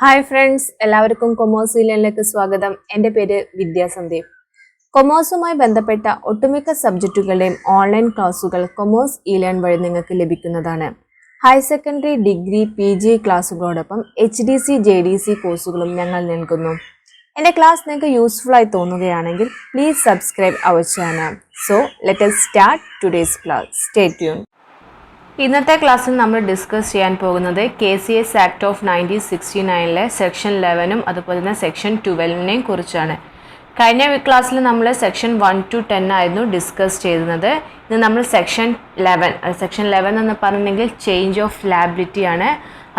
Hi friends, എല്ലാവർക്കും commerce ഇലയിലേക്ക് സ്വാഗതം. എൻ്റെ പേര് വിദ്യാസന്ദീപ്. കൊമേഴ്സുമായി ബന്ധപ്പെട്ട ഒട്ടുമിക്ക സബ്ജക്റ്റുകളുടെയും ഓൺലൈൻ ക്ലാസുകൾ കൊമേഴ്സ് ഇലേൺ വഴി നിങ്ങൾക്ക് ലഭിക്കുന്നതാണ്. Higher secondary, degree, PG ക്ലാസുകളോടൊപ്പം HDC, JDC കോഴ്സുകളും ഞങ്ങൾ നൽകുന്നു. എൻ്റെ ക്ലാസ് നിങ്ങൾക്ക് യൂസ്ഫുൾ ആയി തോന്നുകയാണെങ്കിൽ please subscribe our channel. So let us start today's class. Stay tune. ഇന്നത്തെ ക്ലാസ്സിൽ നമ്മൾ ഡിസ്കസ് ചെയ്യാൻ പോകുന്നത് KCS ആക്ട് ഓഫ് 1969 സെക്ഷൻ 11 അതുപോലെ തന്നെ സെക്ഷൻ 12 കുറിച്ചാണ്. കഴിഞ്ഞ ക്ലാസ്സിൽ നമ്മൾ സെക്ഷൻ 1 to 10 ആയിരുന്നു ഡിസ്കസ് ചെയ്യുന്നത്. ഇത് നമ്മൾ സെക്ഷൻ 11 എന്ന് പറഞ്ഞിട്ടുണ്ടെങ്കിൽ ചേഞ്ച് ഓഫ് ലയബിലിറ്റി ആണ്.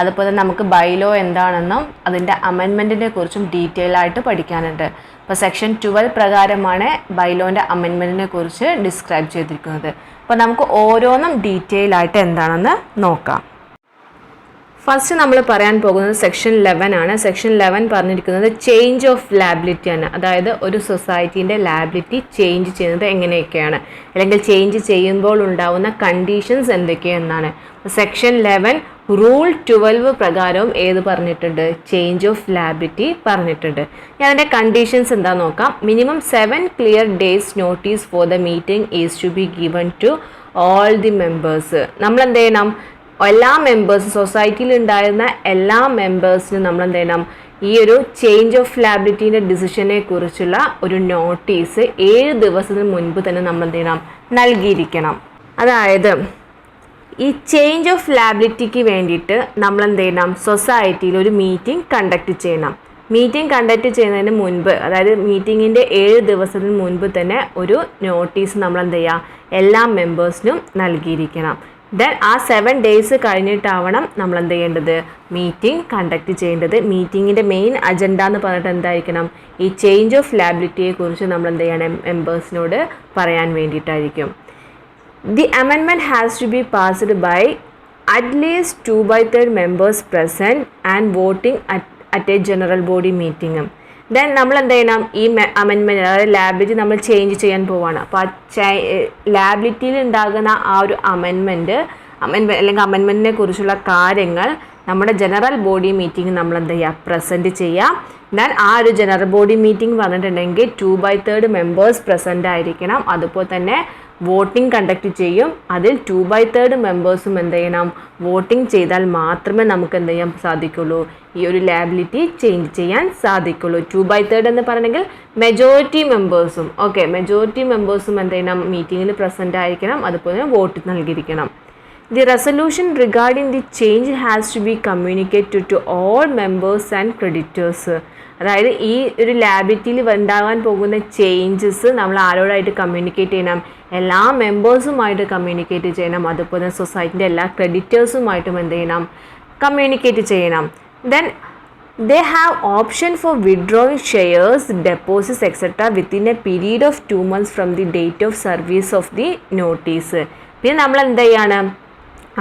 അതുപോലെ നമുക്ക് ബൈലോ എന്താണെന്നും അതിൻ്റെ അമെൻമെൻറ്റിനെ കുറിച്ചും ഡീറ്റെയിൽ ആയിട്ട് പഠിക്കാനുണ്ട്. അപ്പോൾ സെക്ഷൻ 12 പ്രകാരമാണ് ബൈലോൻ്റെ അമെൻമെൻറ്റിനെ കുറിച്ച് ഡിസ്ക്രൈബ് ചെയ്തിരിക്കുന്നത്. അപ്പോൾ നമുക്ക് ഓരോന്നും ഡീറ്റെയിൽ ആയിട്ട് എന്താണെന്ന് നോക്കാം. ഫസ്റ്റ് നമ്മൾ പറയാൻ പോകുന്നത് സെക്ഷൻ 11 ആണ്. സെക്ഷൻ 11 പറഞ്ഞിരിക്കുന്നത് ചേഞ്ച് ഓഫ് ലയബിലിറ്റി ആണ്. അതായത് ഒരു സൊസൈറ്റീൻ്റെ ലയബിലിറ്റി ചേഞ്ച് ചെയ്യുന്നത് എങ്ങനെയൊക്കെയാണ്, അല്ലെങ്കിൽ ചേഞ്ച് ചെയ്യുമ്പോൾ ഉണ്ടാവുന്ന കണ്ടീഷൻസ് എന്തൊക്കെയെന്നാണ്. സെക്ഷൻ 11 റൂൾ 12 പ്രകാരവും ഏത് പറഞ്ഞിട്ടുണ്ട്, ചേഞ്ച് ഓഫ് ലയബിലിറ്റി പറഞ്ഞിട്ടുണ്ട്. ഞാൻ അതിൻ്റെ കണ്ടീഷൻസ് എന്താ നോക്കാം. Minimum 7 clear days notice for the meeting is to be given to all the members. നമ്മൾ എന്ത് ചെയ്യണം, എല്ലാ മെമ്പേഴ്സ്, സൊസൈറ്റിയിൽ ഉണ്ടായിരുന്ന എല്ലാ മെമ്പേഴ്സിനും നമ്മൾ എന്ത് ചെയ്യണം, ഈ ഒരു ചേഞ്ച് ഓഫ് ലയബിലിറ്റീൻ്റെ ഡിസിഷനെ കുറിച്ചുള്ള ഒരു നോട്ടീസ് 7 ദിവസത്തിന് മുൻപ് തന്നെ നമ്മൾ എന്ത് ചെയ്യണം, നൽകിയിരിക്കണം. അതായത് ഈ ചേഞ്ച് ഓഫ് ലയബിലിറ്റിക്ക് വേണ്ടിയിട്ട് നമ്മൾ എന്ത് ചെയ്യണം, സൊസൈറ്റിയിൽ ഒരു മീറ്റിംഗ് കണ്ടക്ട് ചെയ്യണം. മീറ്റിംഗ് കണ്ടക്ട് ചെയ്യുന്നതിന് മുൻപ്, അതായത് മീറ്റിങ്ങിൻ്റെ 7 ദിവസത്തിന് മുൻപ് തന്നെ ഒരു നോട്ടീസ് നമ്മൾ എന്ത് ചെയ്യുക, എല്ലാ മെമ്പേഴ്സിനും നൽകിയിരിക്കണം. ദെൻ ആ 7 ഡേയ്സ് കഴിഞ്ഞിട്ടാവണം നമ്മൾ എന്ത് ചെയ്യേണ്ടത്, മീറ്റിംഗ് കണ്ടക്ട് ചെയ്യേണ്ടത്. മീറ്റിങ്ങിൻ്റെ മെയിൻ അജണ്ട എന്ന് പറഞ്ഞിട്ട് എന്തായിരിക്കണം, ഈ ചേഞ്ച് ഓഫ് ലയബിലിറ്റിയെ കുറിച്ച് നമ്മൾ എന്ത് ചെയ്യണം, മെമ്പേഴ്സിനോട് പറയാൻ വേണ്ടിയിട്ടായിരിക്കും. The amendment has to be passed by at least 2/3 members present and voting at a general body meeting. Then നമ്മൾ എന്ത് ചെയ്യണം, ഈ അമെൻമെൻറ്റ്, അതായത് ലയബിലിറ്റി നമ്മൾ ചേഞ്ച് ചെയ്യാൻ പോവുകയാണ്. അപ്പോൾ ആ ലയബിലിറ്റിയിൽ ഉണ്ടാകുന്ന ആ ഒരു അമെൻമെൻറ്റ് അല്ലെങ്കിൽ അമെൻമെൻറ്റിനെ കുറിച്ചുള്ള കാര്യങ്ങൾ നമ്മുടെ ജനറൽ ബോഡി മീറ്റിംഗ് നമ്മൾ എന്ത് ചെയ്യുക, പ്രസൻറ്റ് ചെയ്യുക. ദെൻ ആ ഒരു ജനറൽ ബോഡി മീറ്റിംഗ് പറഞ്ഞിട്ടുണ്ടെങ്കിൽ 2/3 മെമ്പേഴ്സ് പ്രസൻ്റ് ആയിരിക്കണം. അതുപോലെ തന്നെ വോട്ടിംഗ് കണ്ടക്ട് ചെയ്യും. അതിൽ 2/3 മെമ്പേഴ്സും എന്ത് ചെയ്യണം, വോട്ടിംഗ് ചെയ്താൽ മാത്രമേ നമുക്ക് എന്ത് ചെയ്യാൻ സാധിക്കുള്ളൂ, ഈ ഒരു ലയബിലിറ്റി ചേഞ്ച് ചെയ്യാൻ സാധിക്കുള്ളൂ. 2/3 എന്ന് പറഞ്ഞെങ്കിൽ മെജോറിറ്റി മെമ്പേഴ്സും, മെജോറിറ്റി മെമ്പേഴ്സും എന്ത് ചെയ്യണം, മീറ്റിങ്ങിൽ പ്രസൻ്റ് ആയിരിക്കണം. അതുപോലെ vote നൽകിയിരിക്കണം. The resolution regarding the change has to be communicated to all members and creditors. അതായത് ഈ ഒരു ലയബിലിറ്റിയിൽ ഉണ്ടാകാൻ പോകുന്ന ചേഞ്ചസ് നമ്മൾ ആരോടായിട്ട് കമ്മ്യൂണിക്കേറ്റ് ചെയ്യണം, എല്ലാ മെമ്പേഴ്സുമായിട്ട് കമ്മ്യൂണിക്കേറ്റ് ചെയ്യണം. അതുപോലെ സൊസൈറ്റിൻ്റെ എല്ലാ ക്രെഡിറ്റേഴ്സുമായിട്ടും എന്ത് ചെയ്യണം, കമ്മ്യൂണിക്കേറ്റ് ചെയ്യണം. Then they have option for withdrawing shares, deposits etc. within a period of 2 months from the date of service of the notice. പിന്നെ നമ്മൾ എന്ത് ചെയ്യാണ്,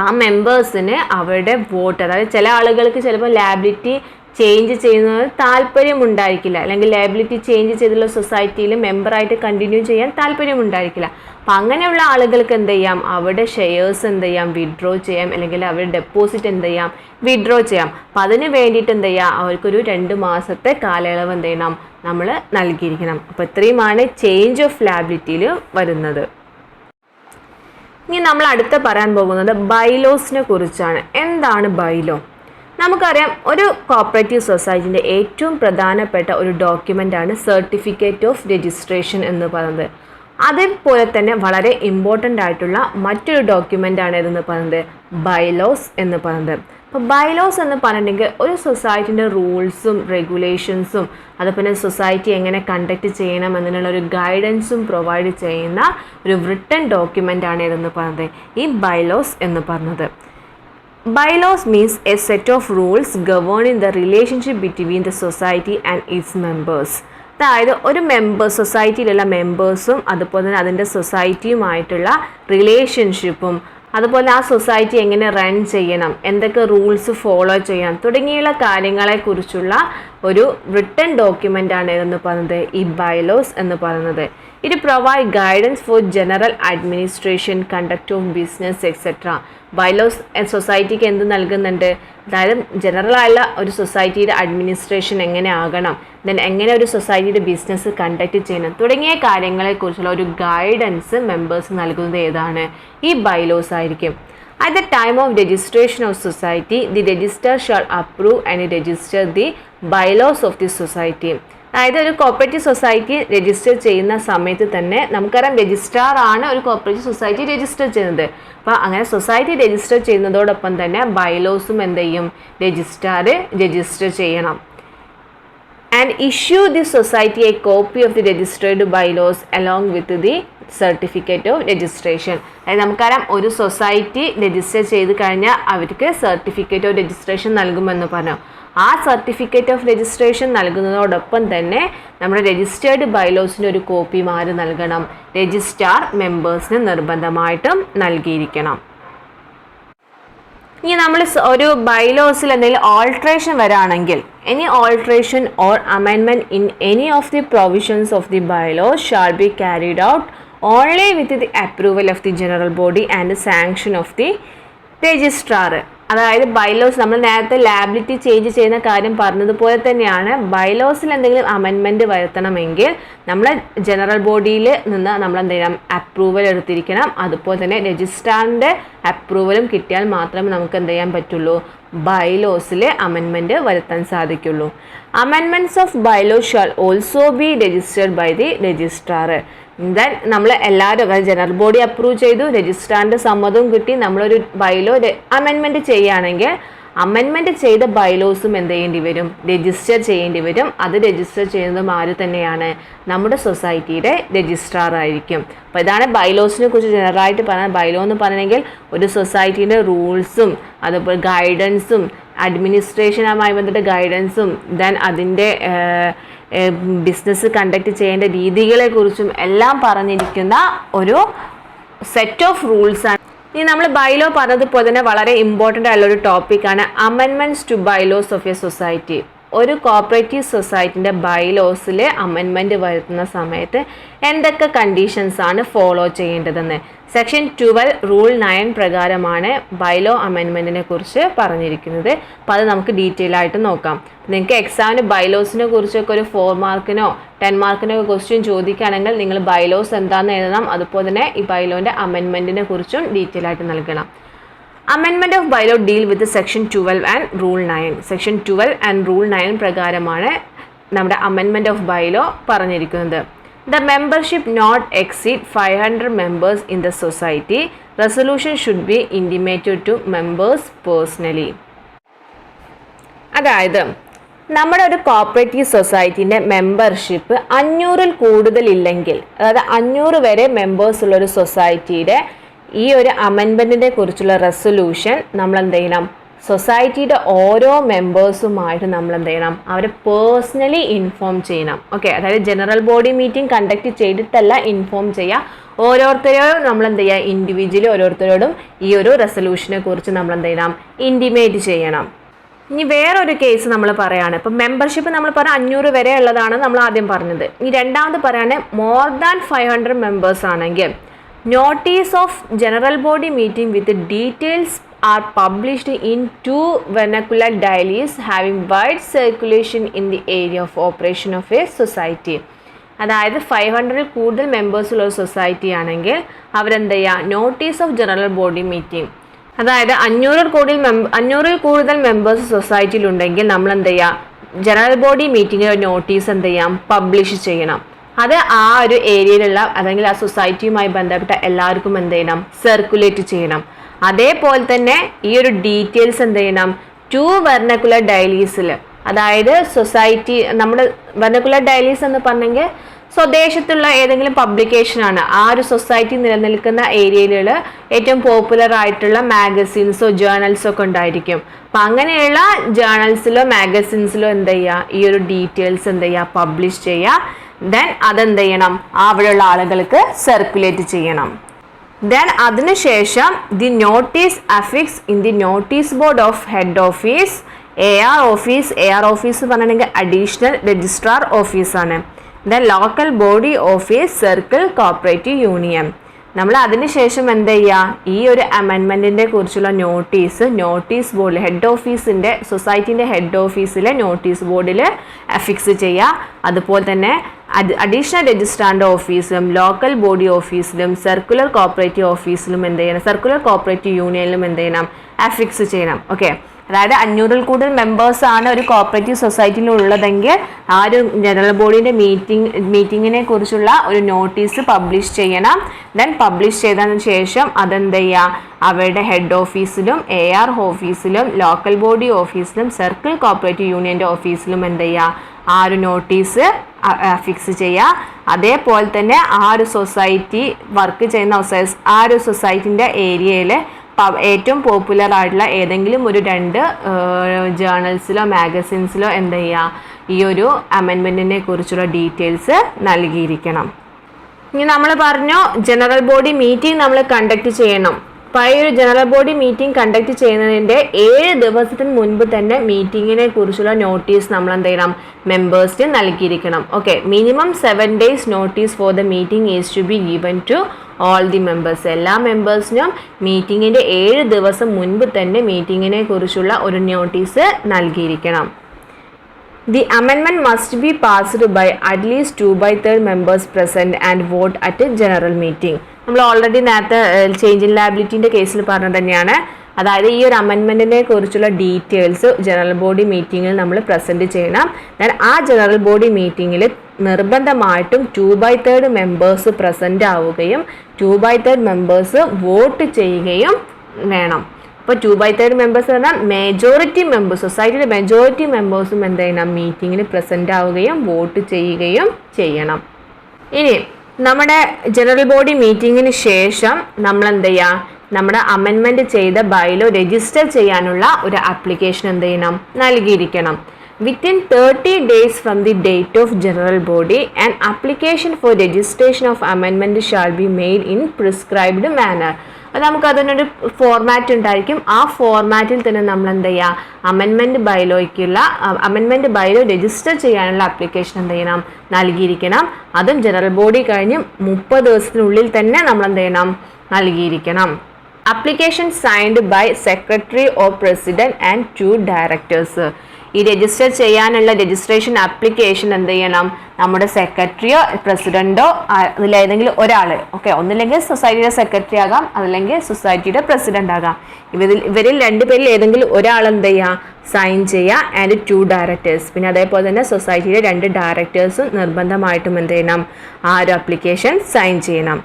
ആ മെമ്പേഴ്സിന് അവരുടെ വോട്ട്, അതായത് ചില ആളുകൾക്ക് ചിലപ്പോൾ ലയബിലിറ്റി ചേഞ്ച് ചെയ്യുന്നത് താല്പര്യമുണ്ടായിരിക്കില്ല, അല്ലെങ്കിൽ ലയബിലിറ്റി ചേഞ്ച് ചെയ്തുള്ള സൊസൈറ്റിയിൽ മെമ്പറായിട്ട് കണ്ടിന്യൂ ചെയ്യാൻ താല്പര്യമുണ്ടായിരിക്കില്ല. അപ്പം അങ്ങനെയുള്ള ആളുകൾക്ക് എന്ത് ചെയ്യാം, അവരുടെ ഷെയർസ് എന്ത് ചെയ്യാം, വിഡ്രോ ചെയ്യാം, അല്ലെങ്കിൽ അവരുടെ ഡെപ്പോസിറ്റ് എന്ത് ചെയ്യാം, വിഡ്രോ ചെയ്യാം. അപ്പം അതിന് വേണ്ടിയിട്ട് എന്ത് ചെയ്യാം, അവർക്കൊരു 2 മാസത്തെ കാലയളവ് എന്ത് ചെയ്യണം, നമ്മൾ നൽകിയിരിക്കണം. അപ്പോൾ ഇത്രയുമാണ് ചേഞ്ച് ഓഫ് ലയബിലിറ്റിയിൽ വരുന്നത്. ഇനി നമ്മൾ അടുത്ത പറയാൻ പോകുന്നത് ബൈലോസിനെ കുറിച്ചാണ്. എന്താണ് ബൈലോ? നമുക്കറിയാം, ഒരു കോപ്പറേറ്റീവ് സൊസൈറ്റിൻ്റെ ഏറ്റവും പ്രധാനപ്പെട്ട ഒരു ഡോക്യുമെൻ്റാണ് സർട്ടിഫിക്കറ്റ് ഓഫ് രജിസ്ട്രേഷൻ എന്ന് പറയുന്നത്. അതേപോലെ തന്നെ വളരെ ഇമ്പോർട്ടൻ്റ് ആയിട്ടുള്ള മറ്റൊരു ഡോക്യുമെൻ്റാണ് ഇതെന്ന് പറയുന്നത് ബൈലോസ് എന്ന് പറയുന്നത്. അപ്പോൾ ബൈലോസ് എന്ന് പറഞ്ഞിട്ടുണ്ടെങ്കിൽ ഒരു സൊസൈറ്റിൻ്റെ റൂൾസും റെഗുലേഷൻസും അതുപോലെ സൊസൈറ്റി എങ്ങനെ കണ്ടക്ട് ചെയ്യണം എന്നതിനുള്ള ഒരു ഗൈഡൻസും പ്രൊവൈഡ് ചെയ്യുന്ന ഒരു റിട്ടൺ ഡോക്യുമെൻ്റാണ് ഇതെന്ന് പറയുന്നത് ഈ ബൈലോസ് എന്ന് പറഞ്ഞത്. Bylaws means a set of rules governing the relationship between the society and its members. അതായത് ഒരു സൊസൈറ്റിയിലുള്ള മെമ്പേഴ്സും അതുപോലെ തന്നെ അതിൻ്റെ സൊസൈറ്റിയുമായിട്ടുള്ള റിലേഷൻഷിപ്പും അതുപോലെ ആ സൊസൈറ്റി എങ്ങനെ റൺ ചെയ്യണം, എന്തൊക്കെ റൂൾസ് ഫോളോ ചെയ്യണം തുടങ്ങിയുള്ള കാര്യങ്ങളെക്കുറിച്ചുള്ള ഒരു റിട്ടൺ ഡോക്യുമെൻ്റാണ് എന്ന് പറയുന്നത് ഈ ബൈലോസ് എന്ന് പറയുന്നത്. It provide guidance for general administration, conduct of business etcetera. Bylaws സൊസൈറ്റിക്ക് എന്ത് നൽകുന്നുണ്ട്? അതായത് ജനറൽ ആയുള്ള ഒരു സൊസൈറ്റിയുടെ അഡ്മിനിസ്ട്രേഷൻ എങ്ങനെ ആകണം, ദെൻ എങ്ങനെ ഒരു സൊസൈറ്റിയുടെ ബിസിനസ് കണ്ടക്ട് ചെയ്യണം തുടങ്ങിയ കാര്യങ്ങളെക്കുറിച്ചുള്ള ഒരു ഗൈഡൻസ് മെമ്പേഴ്സ് നൽകുന്നത് ഏതാണ്? ഈ ബൈലോസ് ആയിരിക്കും. At the time of registration of society, the registrar shall approve and register the bylaws of the society. അതായത് ഒരു കോപ്പറേറ്റീവ് സൊസൈറ്റി രജിസ്റ്റർ ചെയ്യുന്ന സമയത്ത് തന്നെ നമുക്കറിയാം രജിസ്ട്രാർ ആണ് ഒരു കോപ്പറേറ്റീവ് സൊസൈറ്റി രജിസ്റ്റർ ചെയ്യുന്നത്. അപ്പോൾ അങ്ങനെ സൊസൈറ്റി രജിസ്റ്റർ ചെയ്യുന്നതോടൊപ്പം തന്നെ ബൈലോസും എന്ത് ചെയ്യും? രജിസ്ട്രാർ രജിസ്റ്റർ ചെയ്യണം. And issue the society a copy of the registered bylaws along with the certificate of registration. അതായത് നമുക്കറിയാം ഒരു സൊസൈറ്റി രജിസ്റ്റർ ചെയ്ത് കഴിഞ്ഞാൽ അവർക്ക് സർട്ടിഫിക്കറ്റ് ഓഫ് രജിസ്ട്രേഷൻ നൽകുമെന്ന് പറഞ്ഞു. ആ സർട്ടിഫിക്കറ്റ് ഓഫ് രജിസ്ട്രേഷൻ നൽകുന്നതോടൊപ്പം തന്നെ നമ്മുടെ രജിസ്റ്റേർഡ് ബൈലോസിന് ഒരു കോപ്പി നൽകണം. രജിസ്ട്രാർ മെമ്പേഴ്സിന് നിർബന്ധമായിട്ടും നൽകിയിരിക്കണം. ഇനി നമ്മൾ ഒരു ബൈലോസിൽ എന്തെങ്കിലും ഓൾട്രേഷൻ വരാണെങ്കിൽ any alteration or amendment in any of the provisions of the bylaws shall be carried out only with the approval of the general body and sanction of the registrar. അതായത് bylaws നമ്മൾ നേരത്തെ liability change ചെയ്യുന്ന കാര്യം പറഞ്ഞതുപോലെ തന്നെയാണ് ബൈലോസിൽ എന്തെങ്കിലും amendment വരുത്തണമെങ്കിൽ നമ്മൾ general ബോഡിയിൽ നിന്ന് നമ്മൾ എന്ത് ചെയ്യണം? അപ്രൂവൽ എടുത്തിരിക്കണം. അതുപോലെ തന്നെ രജിസ്ട്രാറിൻ്റെ അപ്രൂവലും കിട്ടിയാൽ മാത്രമേ നമുക്ക് എന്ത് ചെയ്യാൻ പറ്റുള്ളൂ? ബൈലോസിൽ അമെൻമെൻറ്റ് വരുത്താൻ സാധിക്കുള്ളൂ. Amendments of bylaws shall also be registered by the registrar. Then നമ്മൾ എല്ലാവരും ജനറൽ ബോഡി അപ്രൂവ് ചെയ്തു, രജിസ്ട്രാറിൻ്റെ സമ്മതവും കിട്ടി, നമ്മളൊരു ബൈലോ അമെൻമെൻറ്റ് ചെയ്യുകയാണെങ്കിൽ അമെൻമെൻറ്റ് ചെയ്ത ബൈലോസും എന്ത് ചെയ്യേണ്ടി വരും? രജിസ്റ്റർ ചെയ്യേണ്ടി വരും. അത് രജിസ്റ്റർ ചെയ്യുന്നതും ആര് തന്നെയാണ്? നമ്മുടെ സൊസൈറ്റിയുടെ രജിസ്ട്രാർ ആയിരിക്കും. അപ്പോൾ ഇതാണ് ബൈലോസിനെ കുറിച്ച് ജനറലായിട്ട് പറയാൻ. ബൈലോ എന്ന് പറയണമെങ്കിൽ ഒരു സൊസൈറ്റീൻ്റെ റൂൾസും അതുപോലെ ഗൈഡൻസും അഡ്മിനിസ്ട്രേഷനുമായി ബന്ധപ്പെട്ട ഗൈഡൻസും ദെൻ അതിൻ്റെ ബിസിനസ് കണ്ടക്ട് ചെയ്യേണ്ട രീതികളെക്കുറിച്ചും എല്ലാം പറഞ്ഞിരിക്കുന്ന ഒരു സെറ്റ് ഓഫ് റൂൾസാണ്. ഇനി നമ്മൾ ബൈലോ പറഞ്ഞതുപോലെ തന്നെ വളരെ ഇമ്പോർട്ടൻ്റ് ആയിട്ടുള്ള ഒരു ടോപ്പിക്കാണ് amendments to bylaws of a society. ഒരു കോപ്പറേറ്റീവ് സൊസൈറ്റിൻ്റെ ബൈലോസിൽ അമെൻമെൻറ്റ് വരുത്തുന്ന സമയത്ത് എന്തൊക്കെ കണ്ടീഷൻസ് ആണ് ഫോളോ ചെയ്യേണ്ടതെന്ന് സെക്ഷൻ 12 റൂൾ 9 പ്രകാരമാണ് ബൈലോ അമെൻമെൻറ്റിനെ കുറിച്ച് പറഞ്ഞിരിക്കുന്നത്. അപ്പോൾ അത് നമുക്ക് ഡീറ്റെയിൽ ആയിട്ട് നോക്കാം. നിങ്ങൾക്ക് എക്സാമിന് ബൈലോസിനെ കുറിച്ചൊക്കെ ഒരു 4 മാർക്കിനോ 10 മാർക്കിനോ ക്വസ്റ്റ്യൻ ചോദിക്കുകയാണെങ്കിൽ നിങ്ങൾ ബൈലോസ് എന്താണെന്ന് എഴുതണം. അതുപോലെ തന്നെ ഈ ബൈലോൻ്റെ അമെൻമെൻറ്റിനെ കുറിച്ചും ഡീറ്റെയിൽ ആയിട്ട് നൽകണം. Amendment of bylaw deal with section 12 and rule 9. Section 12 and rule 9 പ്രകാരമാണ് നമ്മുടെ അമെൻമെൻറ്റ് ഓഫ് ബൈലോ പറഞ്ഞിരിക്കുന്നത്. The membership not exceed 500 members in the society. Resolution should be intimated to members personally. അതായത് നമ്മുടെ ഒരു കോപ്പറേറ്റീവ് സൊസൈറ്റീൻ്റെ മെമ്പർഷിപ്പ് 500-ൽ കൂടുതലില്ലെങ്കിൽ, അതായത് 500 വരെ members ഉള്ള ഒരു സൊസൈറ്റിയുടെ ഈ ഒരു അമെൻമെൻറ്റിനെ കുറിച്ചുള്ള റെസൊല്യൂഷൻ നമ്മൾ എന്ത് ചെയ്യണം? സൊസൈറ്റിയുടെ ഓരോ മെമ്പേഴ്സുമായിട്ട് നമ്മൾ എന്ത് ചെയ്യണം? അവരെ പേഴ്സണലി ഇൻഫോം ചെയ്യണം. ഓക്കെ, അതായത് ജനറൽ ബോഡി മീറ്റിംഗ് കണ്ടക്ട് ചെയ്തിട്ടല്ല ഇൻഫോം ചെയ്യുക. ഓരോരുത്തരോടും നമ്മൾ എന്ത് ചെയ്യുക? ഇൻഡിവിജ്വലി ഓരോരുത്തരോടും ഈ ഒരു റെസൊല്യൂഷനെ കുറിച്ച് നമ്മൾ എന്ത് ചെയ്യണം? ഇൻറ്റിമേറ്റ് ചെയ്യണം. ഇനി വേറൊരു കേസ് നമ്മൾ പറയുകയാണ്. ഇപ്പം മെമ്പർഷിപ്പ് നമ്മൾ പറയാം 500 വരെ ഉള്ളതാണ് നമ്മൾ ആദ്യം പറഞ്ഞത്. ഇനി രണ്ടാമത് പറയുകയാണെങ്കിൽ മോർ ദാൻ 500 മെമ്പേഴ്സ് ആണെങ്കിൽ notice of general body meeting with details are published in 2 vernacular diaries having wide circulation in the area of operation of a society. അതായത് 500-ൽ കൂടുതൽ മെമ്പേഴ്സ് ഉള്ള ഒരു സൊസൈറ്റി ആണെങ്കിൽ അവരെന്ത് ചെയ്യുക? Notice of general body meeting, അതായത് 500-ൽ കൂടുതൽ മെമ്പേഴ്സ് സൊസൈറ്റിയിലുണ്ടെങ്കിൽ നമ്മൾ എന്ത് ചെയ്യുക? ജനറൽ ബോഡി മീറ്റിംഗ് നോട്ടീസ് എന്ത് ചെയ്യാം? പബ്ലിഷ് ചെയ്യണം. അത് ആ ഒരു ഏരിയയിലുള്ള അല്ലെങ്കിൽ ആ സൊസൈറ്റിയുമായി ബന്ധപ്പെട്ട എല്ലാവർക്കും എന്ത് ചെയ്യണം? സർക്കുലേറ്റ് ചെയ്യണം. അതേപോലെ തന്നെ ഈ ഒരു ഡീറ്റെയിൽസ് എന്ത് ചെയ്യണം? 2 വെർണക്കുലർ ഡയലീസിൽ, അതായത് സൊസൈറ്റി നമ്മുടെ വെർണക്കുലർ ഡയലീസ് എന്ന് പറഞ്ഞെങ്കിൽ സ്വദേശത്തുള്ള ഏതെങ്കിലും പബ്ലിക്കേഷനാണ്. ആ ഒരു സൊസൈറ്റി നിലനിൽക്കുന്ന ഏരിയയിലുള്ള ഏറ്റവും പോപ്പുലർ ആയിട്ടുള്ള മാഗസീൻസോ ജേർണൽസോ ഒക്കെ ഉണ്ടായിരിക്കും. അപ്പം അങ്ങനെയുള്ള ജേർണൽസിലോ മാഗസീൻസിലോ എന്ത് ചെയ്യുക? ഈ ഒരു ഡീറ്റെയിൽസ് എന്ത് ചെയ്യുക? പബ്ലിഷ് ചെയ്യുക. ദെൻ അതെന്ത് ചെയ്യണം? അവിടെയുള്ള ആളുകൾക്ക് സർക്കുലേറ്റ് ചെയ്യണം. ദെൻ അതിനുശേഷം the notice affix in the notice board of head office, AR office. AR office പറഞ്ഞിട്ടുണ്ടെങ്കിൽ അഡീഷണൽ രജിസ്ട്രാർ ഓഫീസാണ്. The local body of a circle cooperative union. നമ്മൾ അതിനുശേഷം എന്ത് ചെയ്യുക, ഈ ഒരു അമെൻമെൻറ്റിനെ കുറിച്ചുള്ള നോട്ടീസ് ബോർഡിൽ ഹെഡ് ഓഫീസിൻ്റെ സൊസൈറ്റീൻ്റെ ഹെഡ് ഓഫീസിലെ നോട്ടീസ് ബോർഡിൽ അഫിക്സ് ചെയ്യുക. അതുപോലെ തന്നെ അഡീഷണൽ രജിസ്ട്രാറിൻ്റെ ഓഫീസിലും ലോക്കൽ ബോഡി ഓഫീസിലും സർക്കുലർ കോപ്പറേറ്റീവ് ഓഫീസിലും എന്ത് ചെയ്യണം, സർക്കുലർ കോപ്പറേറ്റീവ് യൂണിയനിലും എന്ത് ചെയ്യണം, അഫിക്സ് ചെയ്യണം. ഓക്കെ, അതായത് 500-ൽ കൂടുതൽ മെമ്പേഴ്സാണ് ഒരു കോപ്പറേറ്റീവ് സൊസൈറ്റിയിൽ ഉള്ളതെങ്കിൽ ആ ഒരു ജനറൽ ബോഡിയുടെ മീറ്റിങ്ങിനെ കുറിച്ചുള്ള ഒരു നോട്ടീസ് പബ്ലിഷ് ചെയ്യണം. ദെൻ പബ്ലിഷ് ചെയ്തതിന് ശേഷം അതെന്ത് ചെയ്യുക, അവരുടെ ഹെഡ് ഓഫീസിലും AR ഓഫീസിലും ലോക്കൽ ബോഡി ഓഫീസിലും സർക്കിൾ കോപ്പറേറ്റീവ് യൂണിയൻ്റെ ഓഫീസിലും എന്ത് ചെയ്യുക, ആ ഒരു നോട്ടീസ് ഫിക്സ് ചെയ്യുക. അതേപോലെ തന്നെ ആ ഒരു സൊസൈറ്റി വർക്ക് ചെയ്യുന്ന ആ ഒരു സൊസൈറ്റിൻ്റെ ഏരിയയിൽ ഏറ്റവും പോപ്പുലർ ആയിട്ടുള്ള ഏതെങ്കിലും ഒരു 2 ജേർണൽസിലോ മാഗസിൻസിലോ എന്ത് ചെയ്യുക, ഈ ഒരു അമെൻമെൻറ്റിനെ കുറിച്ചുള്ള ഡീറ്റെയിൽസ് നൽകിയിരിക്കണം. ഇനി നമ്മൾ പറഞ്ഞു ജനറൽ ബോഡി മീറ്റിംഗ് നമ്മൾ കണ്ടക്ട് ചെയ്യണം. അപ്പോൾ ഈ ഒരു ജനറൽ ബോഡി മീറ്റിംഗ് കണ്ടക്ട് ചെയ്യുന്നതിൻ്റെ 7 ദിവസത്തിന് മുൻപ് തന്നെ മീറ്റിങ്ങിനെ കുറിച്ചുള്ള നോട്ടീസ് നമ്മൾ എന്ത് ചെയ്യണം, മെമ്പേഴ്സിന് നൽകിയിരിക്കണം. Okay, minimum 7 days notice for the meeting is to be given to all the members. എല്ലാ മെമ്പേഴ്സിനും മീറ്റിങ്ങിൻ്റെ 7 ദിവസം മുൻപ് തന്നെ മീറ്റിങ്ങിനെ കുറിച്ചുള്ള ഒരു notice നൽകിയിരിക്കണം. The amendment must be passed by at least 2/3 members present and vote at a general meeting. നമ്മൾ already നേരത്തെ change in ലയബിലിറ്റിൻ്റെ കേസിൽ പറഞ്ഞത് തന്നെയാണ്. അതായത് ഈ ഒരു അമെൻമെൻറ്റിനെ കുറിച്ചുള്ള ഡീറ്റെയിൽസ് ജനറൽ ബോഡി മീറ്റിങ്ങിൽ നമ്മൾ പ്രസൻറ്റ് ചെയ്യണം. ദെൻ ആ ജനറൽ ബോഡി മീറ്റിങ്ങിൽ നിർബന്ധമായിട്ടും 2/3 മെമ്പേഴ്സ് പ്രസൻ്റ് ആവുകയും 2/3 മെമ്പേഴ്സ് വോട്ട് ചെയ്യുകയും വേണം. അപ്പോൾ 2/3 മെമ്പേഴ്സ് പറഞ്ഞാൽ മെജോറിറ്റി മെമ്പേഴ്സ്, സൊസൈറ്റിയുടെ മെജോറിറ്റി മെമ്പേഴ്സും എന്ത് ചെയ്യണം, മീറ്റിങ്ങിൽ പ്രസൻ്റ് ആവുകയും വോട്ട് ചെയ്യുകയും ചെയ്യണം. ഇനി നമ്മുടെ ജനറൽ ബോഡി മീറ്റിങ്ങിന് ശേഷം നമ്മൾ എന്ത് ചെയ്യുക, നമ്മുടെ അമെൻമെൻറ്റ് ചെയ്ത ബൈലോ രജിസ്റ്റർ ചെയ്യാനുള്ള ഒരു ആപ്ലിക്കേഷൻ എന്ത് ചെയ്യണം, നൽകിയിരിക്കണം. Within 30 days from the date of general body, an application for registration of amendment shall be made in prescribed manner. അത് നമുക്ക് അതിനൊരു ഫോർമാറ്റ് ഉണ്ടായിരിക്കും. ആ ഫോർമാറ്റിൽ തന്നെ നമ്മൾ എന്ത് ചെയ്യുക, അമെൻമെൻറ്റ് ബൈലോ രജിസ്റ്റർ ചെയ്യാനുള്ള ആപ്ലിക്കേഷൻ എന്ത് ചെയ്യണം, നൽകിയിരിക്കണം. അതും ജനറൽ ബോഡി കഴിഞ്ഞ് 30 ദിവസത്തിനുള്ളിൽ തന്നെ നമ്മൾ എന്ത് ചെയ്യണം, നൽകിയിരിക്കണം. Application signed by secretary or president and 2 directors. ഈ രജിസ്റ്റർ ചെയ്യാനുള്ള രജിസ്ട്രേഷൻ ആപ്ലിക്കേഷൻ എന്ത് ചെയ്യണം, നമ്മുടെ സെക്രട്ടറിയോ പ്രസിഡന്റോ അതിലേതെങ്കിലും ഒരാൾ, ഓക്കെ, ഒന്നില്ലെങ്കിൽ സൊസൈറ്റിയുടെ സെക്രട്ടറി ആകാം, അതല്ലെങ്കിൽ സൊസൈറ്റിയുടെ പ്രസിഡന്റ് ആകാം. ഇവരിൽ 2 പേരിൽ ഏതെങ്കിലും ഒരാൾ എന്ത് ചെയ്യുക, സൈൻ ചെയ്യുക. ആൻഡ് 2 ഡയറക്ടേഴ്സ്, പിന്നെ അതേപോലെ തന്നെ സൊസൈറ്റിയുടെ 2 ഡയറക്ടേഴ്സും നിർബന്ധമായിട്ടും എന്ത് ചെയ്യണം, ആ ഒരു ആപ്ലിക്കേഷൻ സൈൻ ചെയ്യണം.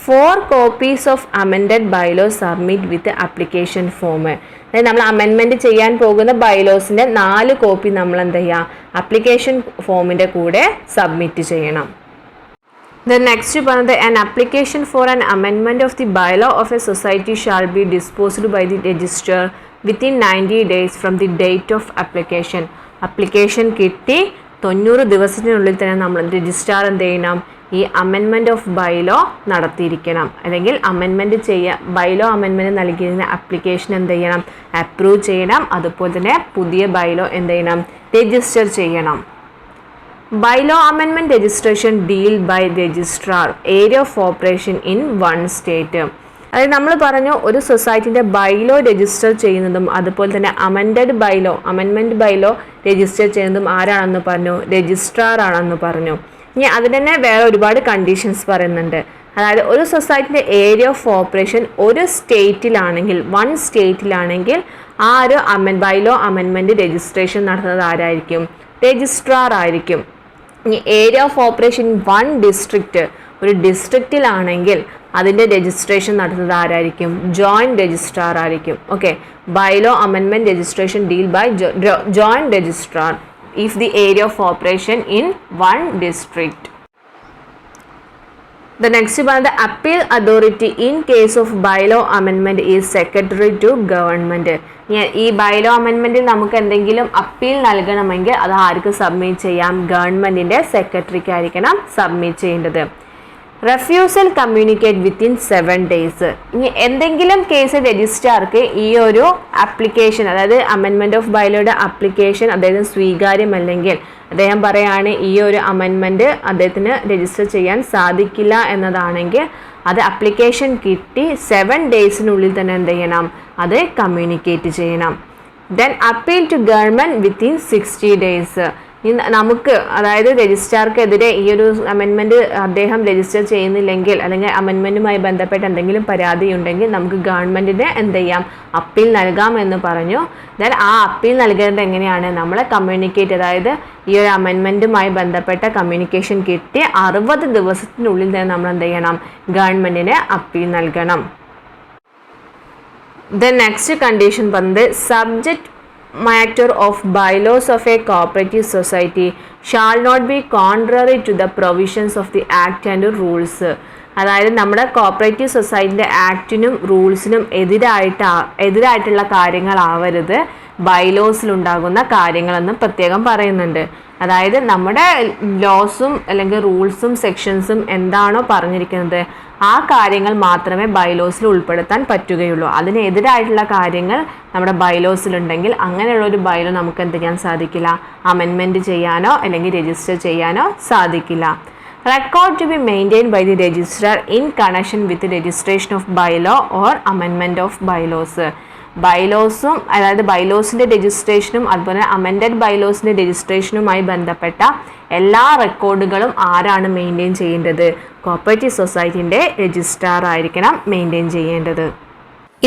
4 copies of amended bylaws submit with the application form. അതായത് നമ്മൾ അമെൻമെൻറ്റ് ചെയ്യാൻ പോകുന്ന ബൈലോസിൻ്റെ 4 കോപ്പി നമ്മൾ എന്ത് ചെയ്യുക, ആപ്ലിക്കേഷൻ ഫോമിൻ്റെ കൂടെ സബ്മിറ്റ് ചെയ്യണം. നെക്സ്റ്റ് പറഞ്ഞത് an application for an amendment of the bylaw of a society shall be disposed by the registrar within 90 days from the date of application. Application കിട്ടി 90 ദിവസത്തിനുള്ളിൽ തന്നെ നമ്മൾ രജിസ്ട്രാർ എന്ത് ചെയ്യണം, ഈ അമെൻമെൻറ്റ് ഓഫ് ബൈലോ നടത്തിയിരിക്കണം. അല്ലെങ്കിൽ ബൈലോ അമെൻമെൻറ്റ് നൽകിയിരുന്ന application എന്ത് ചെയ്യണം, അപ്രൂവ് ചെയ്യണം. അതുപോലെ തന്നെ പുതിയ ബൈലോ എന്ത് ചെയ്യണം, രജിസ്റ്റർ ചെയ്യണം. Bylaw amendment registration deal by registrar area of operation in 1 state. അതായത് നമ്മൾ പറഞ്ഞു ഒരു സൊസൈറ്റിൻ്റെ ബൈലോ രജിസ്റ്റർ ചെയ്യുന്നതും അതുപോലെ തന്നെ അമെൻമെൻറ്റ് ബൈലോ രജിസ്റ്റർ ചെയ്യുന്നതും ആരാണെന്ന് പറഞ്ഞു, രജിസ്ട്രാർ ആണെന്ന് പറഞ്ഞു. ഇനി അതിന് തന്നെ വേറെ ഒരുപാട് കണ്ടീഷൻസ് പറയുന്നുണ്ട്. അതായത് ഒരു സൊസൈറ്റിൻ്റെ ഏരിയ ഓഫ് ഓപ്പറേഷൻ ഒരു സ്റ്റേറ്റിലാണെങ്കിൽ 1 സ്റ്റേറ്റിലാണെങ്കിൽ ആ ഒരു ബൈലോ അമെൻമെൻറ്റ് രജിസ്ട്രേഷൻ നടത്തുന്നത് ആരായിരിക്കും, രജിസ്ട്രാർ ആയിരിക്കും. ഇനി ഏരിയ ഓഫ് ഓപ്പറേഷൻ 1 ഡിസ്ട്രിക്റ്റ്, ഒരു ഡിസ്ട്രിക്റ്റിലാണെങ്കിൽ അതിൻ്റെ രജിസ്ട്രേഷൻ നടത്തുന്നത് ആരായിരിക്കും, ജോയിൻറ്റ് രജിസ്ട്രാർ ആയിരിക്കും. Okay, bylaw amendment registration deal by joint registrar if the area of operation in 1 district. The next one, the appeal authority in case of bylaw amendment is secretary to government. ഈ bylaw അമെൻമെൻറ്റിൽ നമുക്ക് എന്തെങ്കിലും appeal നൽകണമെങ്കിൽ അത് ആർക്ക് submit ചെയ്യാം, ഗവൺമെൻറ്റിൻ്റെ സെക്രട്ടറിക്കായിരിക്കണം submit ചെയ്യേണ്ടത്. Refusal communicate within 7 days. ഇനി എന്തെങ്കിലും case രജിസ്ട്രാർക്ക് ഈ ഒരു ആപ്ലിക്കേഷൻ, അതായത് അമെൻമെൻറ്റ് ഓഫ് ബൈലോയുടെ ആപ്ലിക്കേഷൻ അദ്ദേഹം സ്വീകാര്യമല്ലെങ്കിൽ, അദ്ദേഹം പറയാണ് ഈ ഒരു അമെൻമെൻറ്റ് അദ്ദേഹത്തിന് രജിസ്റ്റർ ചെയ്യാൻ സാധിക്കില്ല എന്നതാണെങ്കിൽ, അത് ആപ്ലിക്കേഷൻ കിട്ടി 7 daysനുള്ളിൽ തന്നെ എന്ത് ചെയ്യണം, അത് കമ്മ്യൂണിക്കേറ്റ് ചെയ്യണം. Then appeal to government within 60 days. നമുക്ക്, അതായത് രജിസ്ട്രാർക്കെതിരെ ഈ ഒരു അമെൻമെൻറ്റ് അദ്ദേഹം രജിസ്റ്റർ ചെയ്യുന്നില്ലെങ്കിൽ, അല്ലെങ്കിൽ അമെൻമെൻറ്റുമായി ബന്ധപ്പെട്ട് എന്തെങ്കിലും പരാതി ഉണ്ടെങ്കിൽ നമുക്ക് ഗവൺമെൻറ്റിന് എന്ത് ചെയ്യാം, അപ്പീൽ നൽകാം എന്ന് പറഞ്ഞു. ദെൻ ആ അപ്പീൽ നൽകേണ്ടത് എങ്ങനെയാണ്, നമ്മളെ കമ്മ്യൂണിക്കേറ്റ്, അതായത് ഈ ഒരു അമെൻമെൻറ്റുമായി ബന്ധപ്പെട്ട കമ്മ്യൂണിക്കേഷൻ കിട്ടി 60 ദിവസത്തിനുള്ളിൽ തന്നെ നമ്മൾ എന്ത് ചെയ്യണം, ഗവൺമെൻറ്റിന് അപ്പീൽ നൽകണം. ദെൻ നെക്സ്റ്റ് കണ്ടീഷൻ പറഞ്ഞത് subject matter of bylaws of a cooperative society shall not be contrary to the provisions of the act and rules. അതായത് നമ്മുടെ കോപ്പറേറ്റീവ് സൊസൈറ്റിൻ്റെ ആക്ടിനും റൂൾസിനും എതിരായിട്ടുള്ള കാര്യങ്ങളാവരുത് ബൈലോസിലുണ്ടാകുന്ന കാര്യങ്ങളെന്ന് പ്രത്യേകം പറയുന്നുണ്ട്. അതായത് നമ്മുടെ ലോസും അല്ലെങ്കിൽ റൂൾസും സെക്ഷൻസും എന്താണോ പറഞ്ഞിരിക്കുന്നത് ആ കാര്യങ്ങൾ മാത്രമേ ബൈലോസിൽ ഉൾപ്പെടുത്താൻ പറ്റുകയുള്ളൂ. അതിനെതിരായിട്ടുള്ള കാര്യങ്ങൾ നമ്മുടെ ബൈലോസിലുണ്ടെങ്കിൽ അങ്ങനെയുള്ള ഒരു ബൈലോ നമുക്ക് എന്ത് ചെയ്യാൻ സാധിക്കില്ല, അമെൻമെൻറ്റ് ചെയ്യാനോ അല്ലെങ്കിൽ രജിസ്റ്റർ ചെയ്യാനോ സാധിക്കില്ല. Record to be maintained by the registrar in connection with the registration of bylaw or amendment of bylaws. ബൈലോസും, അതായത് ബൈലോസിൻ്റെ രജിസ്ട്രേഷനും അതുപോലെ അമെൻഡഡ് ബൈലോസിൻ്റെ രജിസ്ട്രേഷനുമായി ബന്ധപ്പെട്ട എല്ലാ റെക്കോർഡുകളും ആരാണ് മെയിൻറ്റെയിൻ ചെയ്യേണ്ടത്, കോപ്പറേറ്റീവ് സൊസൈറ്റിൻ്റെ രജിസ്ട്രാർ ആയിരിക്കണം മെയിൻറ്റെയിൻ ചെയ്യേണ്ടത്.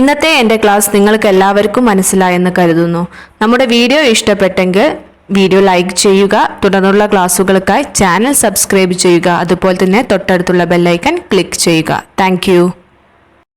ഇന്നത്തെ എൻ്റെ ക്ലാസ് നിങ്ങൾക്ക് എല്ലാവർക്കും മനസ്സിലായെന്ന് കരുതുന്നു. നമ്മുടെ വീഡിയോ ഇഷ്ടപ്പെട്ടെങ്കിൽ വീഡിയോ ലൈക്ക് ചെയ്യുക. തുടർന്നുള്ള ക്ലാസ്സുകൾക്കായി ചാനൽ സബ്സ്ക്രൈബ് ചെയ്യുക. അതുപോലെ തന്നെ തൊട്ടടുത്തുള്ള ബെല്ലൈക്കൺ ക്ലിക്ക് ചെയ്യുക. താങ്ക്